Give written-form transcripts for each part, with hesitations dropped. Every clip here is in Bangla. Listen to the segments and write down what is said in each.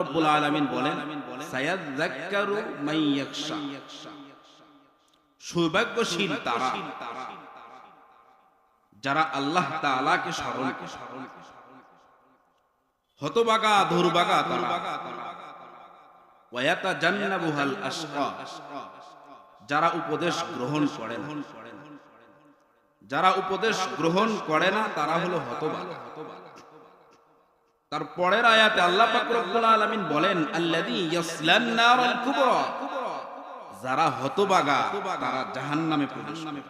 রব্বুল আলামিন বলেন সায়াযাক্কারু মান ইয়াখশা, সৌভাগ্যশীল তারা যারা আল্লাহ তাআলাকে স্মরণ করে। হতভাগা দুর্ভাগা তারা ওয়া ইয়াতাজান্নাবুহাল আশকা, যারা উপদেশ গ্রহণ করে না। যারা উপদেশ গ্রহণ করে না তারা হলো হতভাগা। তার পরের আয়াতে আল্লাহ পাক রব্বুল আলামিন বলেন আল্লাযী ইয়াসলান নারাল কুবরা, যারা হতভাগা তারা জাহান্নামে প্রবেশ করবে।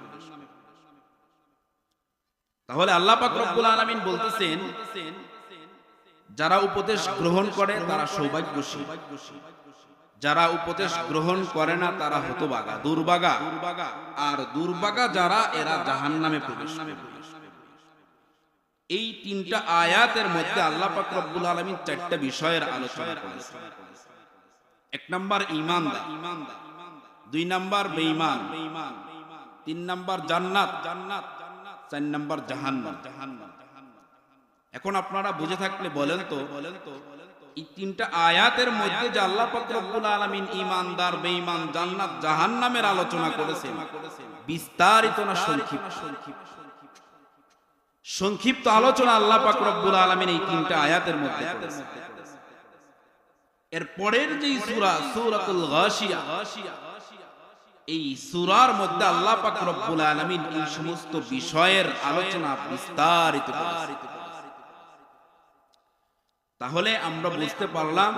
তাহলে আল্লাহ পাক রব্বুল আলামিন বলতেছেন যারা উপদেশ গ্রহণ করে তারা সৌভাগ্যশীল, যারা উপদেশ গ্রহণ করে না তারা হতভাগা দুর্ভাগা, আর দুর্ভাগা যারা এরা জাহান্নামে প্রবেশ করবে। এই তিনটা আয়াতের মধ্যে আল্লাহ পাক রব্বুল আলামিন চারটা বিষয়ের আলোচনা করেছেন। এক নাম্বার ঈমানদার, দুই নাম্বার বেঈমান, তিন নাম্বার জান্নাত, চার নাম্বার জাহান্নাম। এখন আপনারা বুঝে থাকলে বলেন তো এই তিনটা আয়াতের মধ্যে যে আল্লাহ পাক রব্বুল আলামিন ঈমানদার, বেঈমান, জান্নাত, জাহান্নামের আলোচনা করেছেন, বিস্তারিত না সংক্ষিপ্ত? সংক্ষিপ্ত আলোচনা আল্লাহ পাক রব্বুল আলামিন এই তিনটা আয়াতের মধ্যে করেছেন। এর পরের যে সূরা সূরাতুল গাশিয়া, এই সূরার মধ্যে আল্লাহ পাক রব্বুল আলামিন এই সমস্ত বিষয়ের আলোচনা বিস্তারিত করেছেন। তাহলে আমরা বুঝতে পারলাম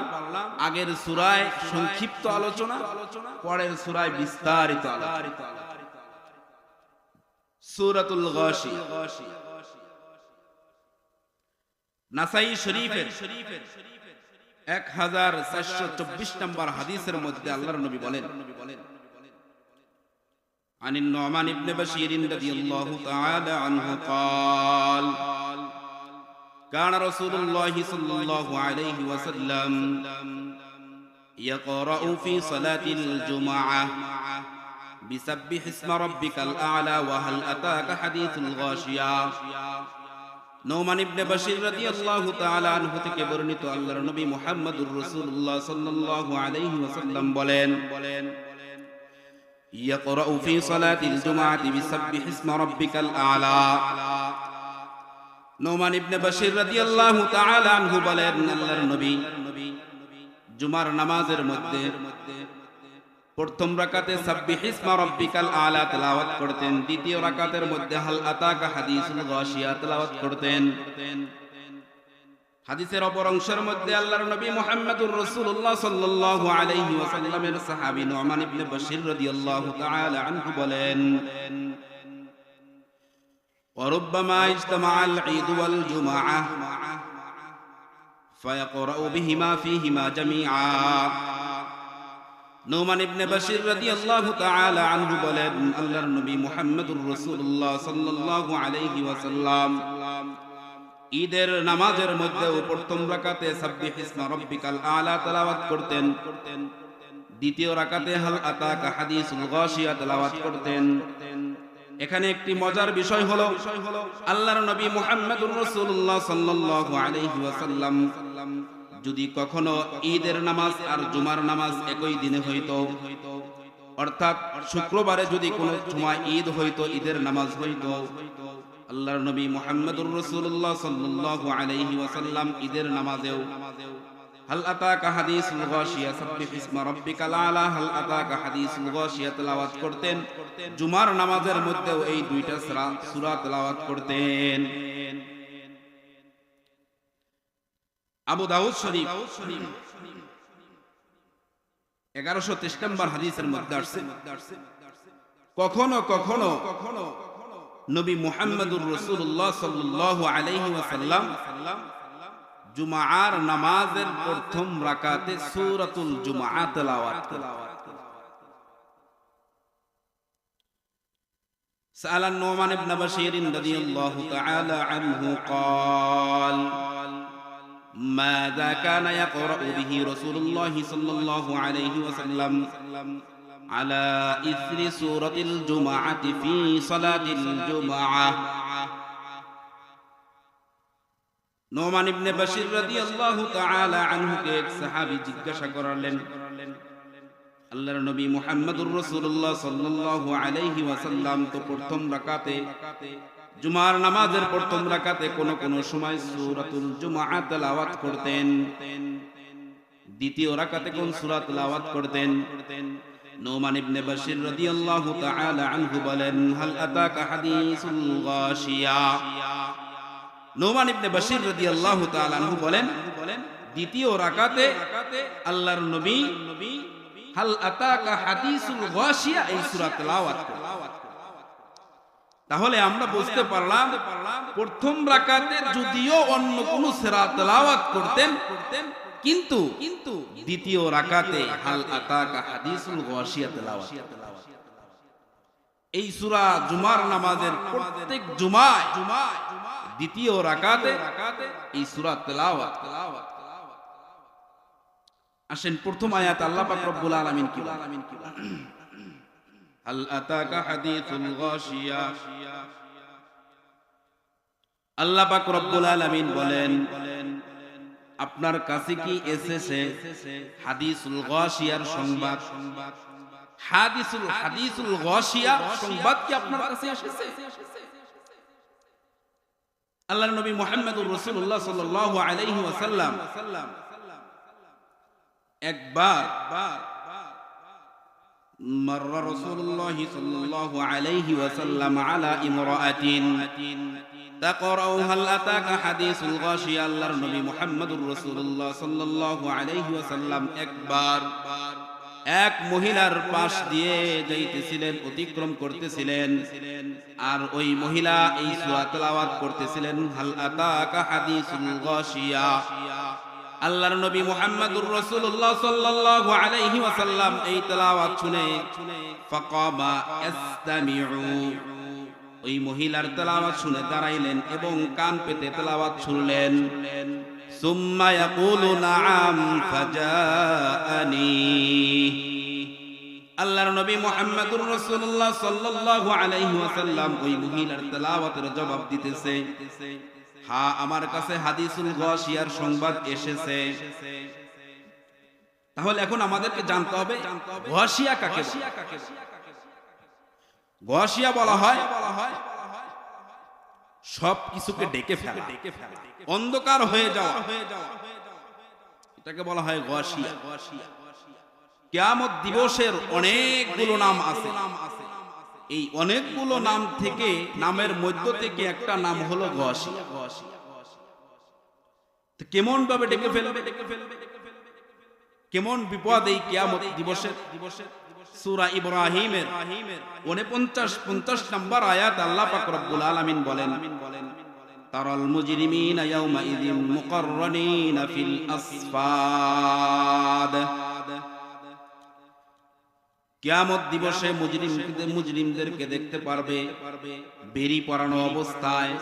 আগের সূরায় সংক্ষিপ্ত আলোচনা, পরের সূরায় বিস্তারিত আলোচনা। সূরাতুল গাশিয়া নাসাই শরীফের 1424 নম্বর হাদিসের মধ্যে আল্লাহর নবী বলেন عن النعمان بن بشير رضي الله تعالى عنه قال كان رسول الله صلى الله عليه وسلم يقرأ في صلاة الجمعة بسبح اسم ربك الأعلى وهل أتاك حديث الغاشية। নওমান ইবনে বশীর রাদিয়াল্লাহু তাআলা আনহু থেকে বর্ণিত আল্লাহর নবী মুহাম্মদুর রাসূলুল্লাহ সাল্লাল্লাহু আলাইহি ওয়াসাল্লাম বলেন ইয়াকরাউ ফি সালাতিল জুমআতি বিসাব্বিহ ইসমা রাব্বিকাল আ'লা। নওমান ইবনে বশীর রাদিয়াল্লাহু তাআলা আনহু বলেন আল্লাহর নবী জুমার নামাজের মধ্যে প্রথম রাকাতে সাব্বিহ ইসমা রাব্বিকাল আ'লা তেলাওয়াত করতেন, দ্বিতীয় রাকাতের মধ্যে হাল আতাকা হাদিসুল গাশিয়া তেলাওয়াত করতেন। হাদিসের অপর অংশের মধ্যে আল্লাহর নবী মুহাম্মদুর রাসূলুল্লাহ সাল্লাল্লাহু আলাইহি ওয়াসাল্লামের সাহাবী নওমান ইবনে বশীর রাদিয়াল্লাহু তাআলা আনহু বলেন ওয়ারুব্বামা ইজতামাআল ঈদ ওয়াল জুমআহ ফায়াকরাউ বিহিমা ফীহিমা জামিআ। নওমান ইবনে বশীর রাদিয়াল্লাহু তাআলা আনহু বলেন আল্লাহর নবী মুহাম্মদুর রাসূলুল্লাহ সাল্লাল্লাহু আলাইহি ওয়াসাল্লাম ঈদের নামাজের মধ্যে প্রথম রাকাতে সাব্বিহ ইসমা রাব্বিকাল আ'লা তেলাওয়াত করতেন, দ্বিতীয় রাকাতে হাল আতাকা হাদিসুল গাশিয়া তেলাওয়াত করতেন। এখানে একটি মজার বিষয় হলো আল্লাহর নবী মুহাম্মদুর রাসূলুল্লাহ সাল্লাল্লাহু আলাইহি ওয়াসাল্লাম যদি কখনো ঈদের নামাজ আর জুমার নামাজ একই দিনে হইতো, অর্থাৎ শুক্রবারে যদি কোনো জুমা ঈদ হইতো, ঈদের নামাজ হইতো, আল্লাহর নবী মুহাম্মদুর রাসূলুল্লাহ সাল্লাল্লাহু আলাইহি ওয়াসাল্লাম ঈদের নামাজেও হাল আতাকা হাদিসুল গাশিয়া সাব্বিহ ইসমা রাব্বিকাল আ'লা হাল আতাকা হাদিসুল গাশিয়া তেলাওয়াত করতেন। জুমার নামাজের মধ্যেও এই দুইটা সূরা তেলাওয়াত করতেন। আবু দাউদ শরীফ 1123 নম্বর হাদিসের মধ্যে আসছে কখনো কখনো নবী মুহাম্মদুর রাসূলুল্লাহ সাল্লাল্লাহু আলাইহি ওয়াসাল্লাম জুমার নামাজের প্রথম রাকাতে সূরাতুল জুমআ তেলাওয়াত করতেন। سأل النعمان بن بشير رضي الله تعالى عنه قال ماذا كان يقرأ به رسول الله صلى الله عليه وسلم على إثر سورة الجمعة في صلاة الجمعة। নোমান ইবনে বাশির রাদিয়াল্লাহু তাআলা আনহুকে এক সাহাবী জিজ্ঞাসা করলেন, আল্লাহর নবী মুহাম্মদুর রাসূলুল্লাহ সাল্লাল্লাহু আলাইহি ওয়াসাল্লাম তো প্রথম রাকাতে জুমার নামাজের প্রথম রাকাতে কোন কোন সময় সূরাতুল জুমআ তেলাওয়াত করতেন, দ্বিতীয় রাকাতে কোন সূরা তেলাওয়াত করতেন? নোমান ইবনে বাশির রাদিয়াল্লাহু তাআলা আনহু বলেন, হাল আতাকা হাদিসুল গাশিয়া। নোমান ইবনে বাশির রাদিয়াল্লাহু তাআলা আনহু বলেন, দ্বিতীয় রাকাতে আল্লাহর নবী হাল আতাকা হাদিসুল গাশিয়া এই সূরা তেলাওয়াত করেন। তাহলে আমরা বুঝতে পারলাম প্রথম রাকাতে যদিও অন্য কোন সূরা তেলাওয়াত করতেন, কিন্তু দ্বিতীয় রাকাতে হাল আতাকা হাদিসুল গাশিয়া তেলাওয়াত। এই সূরা জুমার নামাজের প্রত্যেক জুমায় দ্বিতীয় রাকাতে এই সূরা তেলাওয়াত। আসেন প্রথম আয়াত আল্লাহ পাক রব্বুল আলামিন কি বলেন? হাল আতাকা হাদিসুল গাশিয়া। আল্লাহ পাক রব্বুল আলামিন বলেন, আপনার কাছে কি এসেছে হাদিসুল গাশিয়ার সংবাদ? হাদিসুল গাশিয়া সংবাদ কি আপনার কাছে এসেছে? আল্লাহর নবী মুহাম্মদুর রাসূলুল্লাহ সাল্লাল্লাহু আলাইহি ওয়াসাল্লাম একবার মাররা রাসূলুল্লাহ সাল্লাল্লাহু আলাইহি ওয়াসাল্লাম আলা ইমরাআতিন তাকরাউ হাল আতাকা হাদিসুল গাশিয়া। আল্লাহর নবী মুহাম্মদুর রাসূলুল্লাহ সাল্লাল্লাহু আলাইহি ওয়াসাল্লাম একবার এক মহিলার পাশ দিয়ে যাইতেছিলেন, অতিক্রম করতেছিলেন, আর ওই মহিলা এই সূরা তেলাওয়াত করতেছিলেন, হাল আতাকা হাদিসুল গাশিয়া। আল্লাহর নবী মুহাম্মদুর রাসূলুল্লাহ সাল্লাল্লাহু আলাইহি ওয়াসাল্লাম এই তেলাওয়াত শুনে ফাকামা ইসতামিউ, ওই মহিলার তেলাওয়াত শুনে দাঁড়াইলেন এবং কান পেতে তেলাওয়াত শুনলেন। সুম্মা ইয়াকুলু নাআম ফাজাআনি। আল্লাহর নবী মুহাম্মদুর রাসূলুল্লাহ সাল্লাল্লাহু আলাইহি ওয়াসাল্লাম ওই মহিলার তেলাওয়াতের জবাব দিতেছে, হ্যাঁ আমার কাছে হাদিসুল গাশিয়ার সংবাদ এসেছে। তাহলে এখন আমাদেরকে জানতে হবে গাশিয়া কাকে বলে? গাশিয়া বলা হয় সব কিছুকে ডেকে ফেলা, অন্ধকার হয়ে যাওয়া, এটাকে বলা হয় গাশিয়া। কিয়ামত দিবসের অনেকগুলো নাম আছে, এই অনেকগুলো নাম থেকে নামের মধ্য থেকে একটা নাম হলো গাশিয়া। কেমন ভাবে ডেকে ফেলবে, কেমন বিপদ এই কিয়ামত দিবসের? সূরা ইব্রাহিমের 49-50 নম্বর আয়াত আল্লাহ পাক রব্বুল আলামিন বলেন, তারাল মুজরিমিনা ইয়াওমা ইযিন মুকাররানিনা ফিল আসফাদ। কিয়ামত দিবসে মুজরিমদেরকে দেখতে পারবে বেরি পরানো অবস্থায়,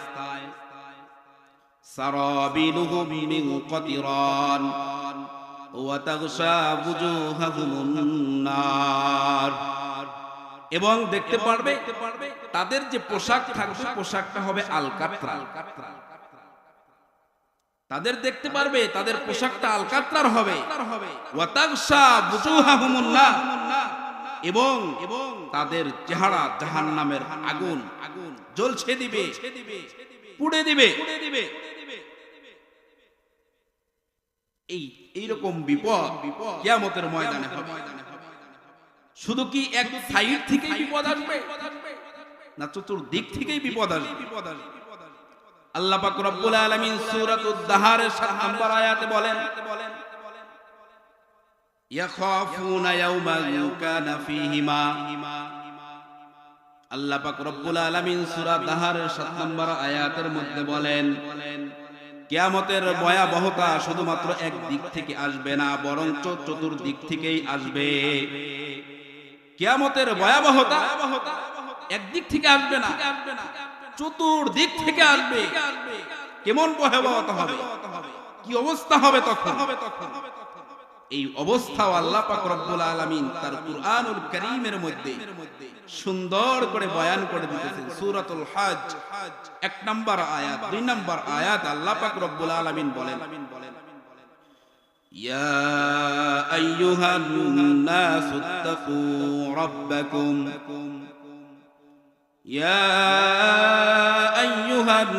সারাবিলুহুম মিন কাতিরান ওয়া তাগশা বুজুহাহুমুন নার। এবং দেখতে পারবে তাদের যে পোশাক থাকবে পোশাকটা হবে আলকাত্রা। তাদের দেখতে পারবে তাদের পোশাকটা আলকাত্রার হবে। ওয়া তাগশা বুজুহাহুমুন নার, এবং তাদের চেহারা জাহান্নামের আগুন জ্বলছে দিবে, পুড়ে দিবে। এইরকম বিপদ কিয়ামতের ময়দানে হবে। শুধু কি এক সাইড থেকেই বিপদ আসবে, না চতুর্দিক থেকেই বিপদ আসবে? আল্লাহ পাক রব্বুল আলামিন সূরাতুদ দাহারের 7 নম্বর আয়াতে বলেন, ইয়াখাফুনা ইয়াওমান কানা ফীহি মা। আল্লাহ পাক রব্বুল আলামিন সূরা দাহারের 7 নম্বর আয়াতের মধ্যে বলেন, কিয়ামতের ভয়াবহতা শুধুমাত্র এক দিক থেকে আসবে না, বরং চতুর্দিক থেকেই আসবে। কিয়ামতের ভয়াবহতা একদিক থেকে আসবে না, চতুর্দিক থেকে আসবে। কেমন ভয়াবহতা হবে, কি অবস্থা হবে তখন? এই অবস্থাও আল্লাহ পাক রব্বুল আলামিন তার কুরআনুল কারীমের মধ্যে সুন্দর করে বয়ান করে দিতেছেন। সূরাতুল হজ 1 নম্বর আয়াত 2 নম্বর আয়াত আল্লাহ পাক রব্বুল আলামিন বলেন, ইয়া আইয়ুহান নাসুত্তাকু রাব্বাকুম ইয়া আইয়ুহান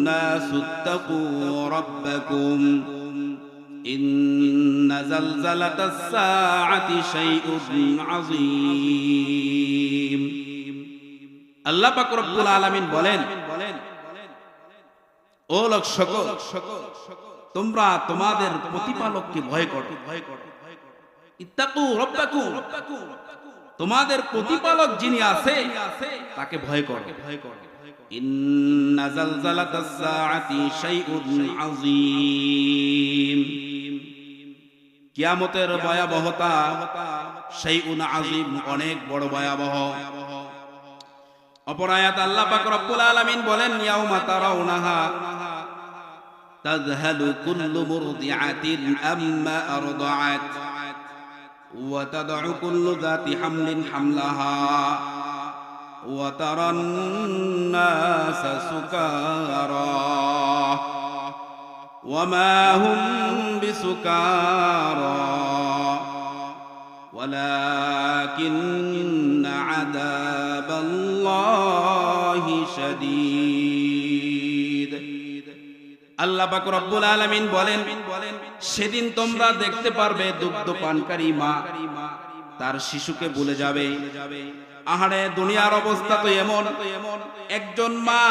নাসুত্তাকু রাব্বাকুম ইন্না জালজালাতাস সাআতি শাইউন আযীম। আল্লাহ পাক রব্বুল আলামিন বলেন, ও লোক সকল, তোমরা তোমাদের প্রতিপালককে ভয় করো। ইত্তাকু রাব্বাকুম, তোমাদের প্রতিপালক যিনি আছে তাকে ভয় করো। ইন্না জালজালাতাস সাআতি শাইউন আযীম, কিয়ামতের ভয়াবহতা শাইউন আযীম, অনেক বড় ভয়াবহ। অপর আয়াত আল্লাহ পাক রব্বুল আলামিন বলেন, ইয়াউমা তারাউনাহা তাযহালু কুল্লু মুরদিআতিন আম্মা আরদাআত ওয়া তাদউ কুল্লু যাতি হামলিন হামলাহা ওয়া তারান নাসা সুকারা ওয়া মা হুম বিসুকারা ওয়ালাকিন্না আযাবাল্লাহি শাদীদ। আল্লাহ পাক রব্বুল আলামিন বলেন, সেদিন তোমরা দেখতে পারবে দুগ্ধ পানকারী মা তার শিশুকে ভুলে যাবে। আহারে, দুনিয়ার অবস্থা তো এমন, একজন মা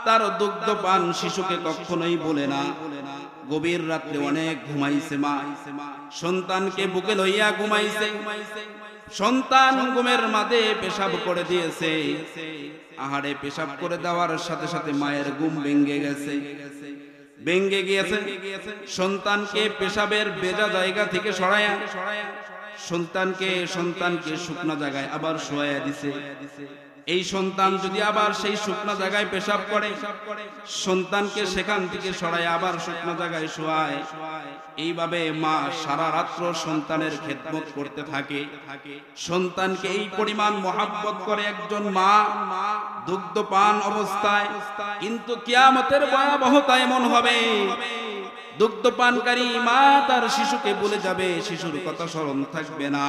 তার দুগ্ধ পান শিশুকে কখনোই বলে না। গভীর রাত্রে অনেক ঘুমাইছে মা, সন্তানকে বুকে লইয়া ঘুমাইছে, সন্তান ঘুমের মাঝে পেশাব করে দিয়েছে। আহারে, পেশাব করে দেওয়ার সাথে সাথে মায়ের ঘুম ভেঙে গিয়েছে। সন্তানকে পেশাবের ভেজা জায়গা থেকে সরায়া সন্তানকে শুকনো জায়গায় আবার শোয়া দিছে। এই সন্তান যদি আবার সেই শুকনো জায়গায় পেশাব করে, সন্তানকে সেখান থেকে সরায় আবার শুকনো জায়গায় শোয়ায়। এইভাবে মা সারা রাত্র সন্তানের খেদমত করতে থাকে। সন্তানকে এই পরিমাণ মহাব্বত করে একজন মা দুগ্ধপান অবস্থায়। কিন্তু কিয়ামতের ভয়াবহতা এমন হবে, দুগ্ধপানকারী মা তার শিশুকে ভুলে যাবে, শিশুর কথা স্মরণ থাকবে না,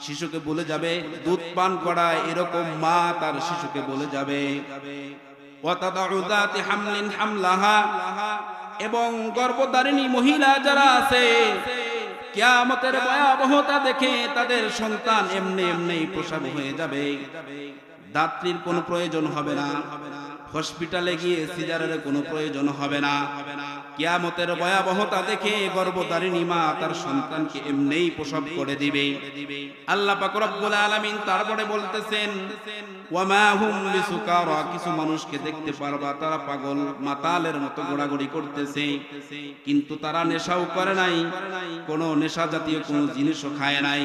শিশুকে বলে যাবে। দুধ পান করায় এরকম মা তার শিশুকে বলে যাবে। এবং গর্ভধারিণী মহিলা যারা আছে, কিয়ামতের ভয়াবহতা দেখে তাদের সন্তান এমনি প্রসব হয়ে যাবে। দাত্রীর কোনো প্রয়োজন হবে না, হসপিটালে গিয়ে সিজারের কোনো প্রয়োজন হবে না। কিয়ামতের ভয়াবহতা দেখে গর্ভধারিণী মা তার সন্তানকে এমনিই প্রসব করে দিবে। আল্লাহ পাক রব্বুল আলামিন তারপরে বলতেছেন, ওয়া মা হুম বিসুকারা, কিছু মানুষকে দেখতে পারবা তারা পাগল মাতালের মতো ঘোরাঘুরি করতেছে, কিন্তু তারা নেশাও করে নাই, কোনো নেশা জাতীয় কোনো জিনিসও খায় নাই।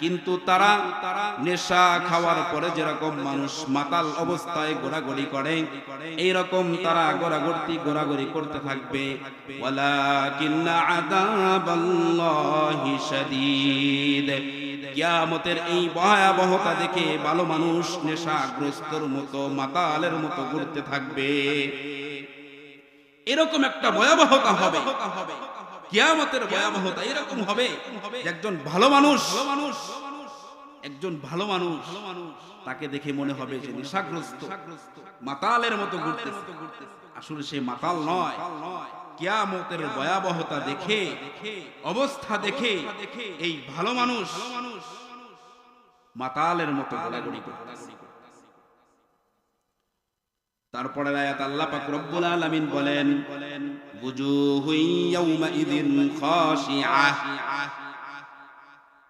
কিন্তু তারা নেশা খাওয়ার পরে যেরকম মানুষ মাতাল অবস্থায় ঘোরাঘুরি করে, এইরকম তারা ঘোরাঘুরি করতে থাকবে। ওয়ালাকিন্না আযাবাল্লাহি শাদীদ, কিয়ামতের এই ভয়াবহতা দেখে ভালো মানুষ নেশাগ্রস্তর মতো মাতালের মতো ঘুরতে থাকবে। এরকম একটা ভয়াবহতা হবে, কিয়ামতের ভয়াবহতা এরকম হবে। একজন ভালো মানুষ তাকে দেখে মনে হবে যে নেশাগ্রস্ত মাতালের মতো ঘুরতেছে। আসলে সে মাতাল নয়। কিয়ামতের ভয়াবহতা দেখে, অবস্থা দেখে এই ভালো মানুষ মাতালের মতো ঘোরাঘুরি করতেছে। তারপরে আয়াত আল্লাহ পাক রব্বুল আলামিন বলেন, বুজুহু ইয়াউমাইযিন খাশিআহ,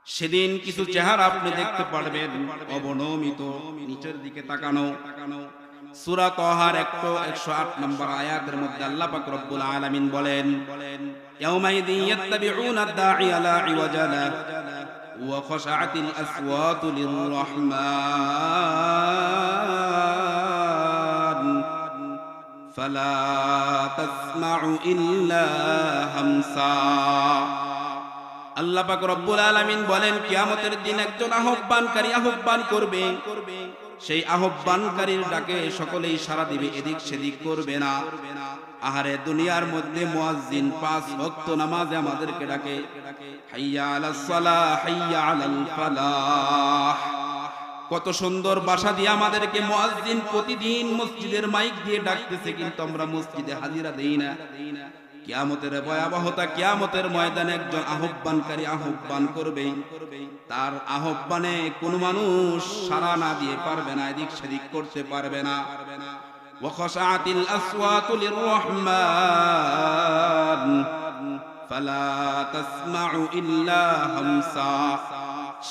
সেদিন কিছু চেহারা আপনি দেখতে পারবেন অবনমিত, নিচের দিকে তাকানো। সূরা তাহার 108 নম্বর আয়াতের মধ্যে আল্লাহ পাক রব্বুল আলামিন বলেন, ইয়াউমাইযিন ইয়াত্তাবিউনা আদ-দাঈয়া লা ইওয়াজা লাহু ওয়া খাশাআতিল আসওয়াতু লির-রাহমান ফালা তাসমাউ ইল্লা হামসা। আল্লাহ পাক রব্বুল আলামিন বলেন, কিয়ামতের দিন একজন আহ্বানকারী আহ্বান করবে, সেই আহ্বানকারীর ডাকে সকলেই সাড়া দিবে, এদিক সেদিক করবে না। আহারে দুনিয়ার মধ্যে মুয়াজ্জিন 5 ওয়াক্ত নামাজে আমাদেরকে ডাকে, হাইয়া আলাস সালাহ হাইয়া আলাল ফালাহ। কত সুন্দর ভাষা দিয়ে আমাদেরকে মুয়াজ্জিন প্রতিদিন মসজিদের মাইক দিয়ে ডাকতেছে, কিন্তু আমরা মসজিদে হাজিরা দেই না। কিয়ামতের ভয়াবহতা, কিয়ামতের ময়দানে একজন আহ্বানকারী আহ্বান করবে, তার আহ্বানে কোনো মানুষ সাড়া না দিয়ে পারবে না, এদিক সেদিক করতে পারবে না। ওয়া খাশাআতিল আসওয়াতু লিররহমান ফালা তাসমাউ ইল্লা হামসা।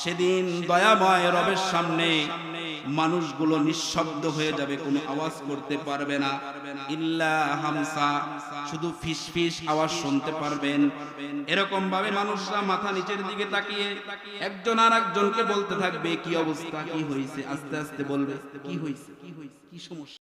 সেদিন দয়াময় রবের সামনে মানুষগুলো নিঃশব্দ হয়ে যাবে, কোনো আওয়াজ করতে পারবে না। ইল্লা হামসা, শুধু ফিস ফিস আওয়াজ শুনতে পারবেন। এরকম ভাবে মানুষরা মাথা নিচের দিকে তাকিয়ে একজন আর একজনকে বলতে থাকবে, কি অবস্থা, কি হয়েছে, আস্তে আস্তে বলবে, কি হয়েছে, কি হয়েছে, কি সমস্যা।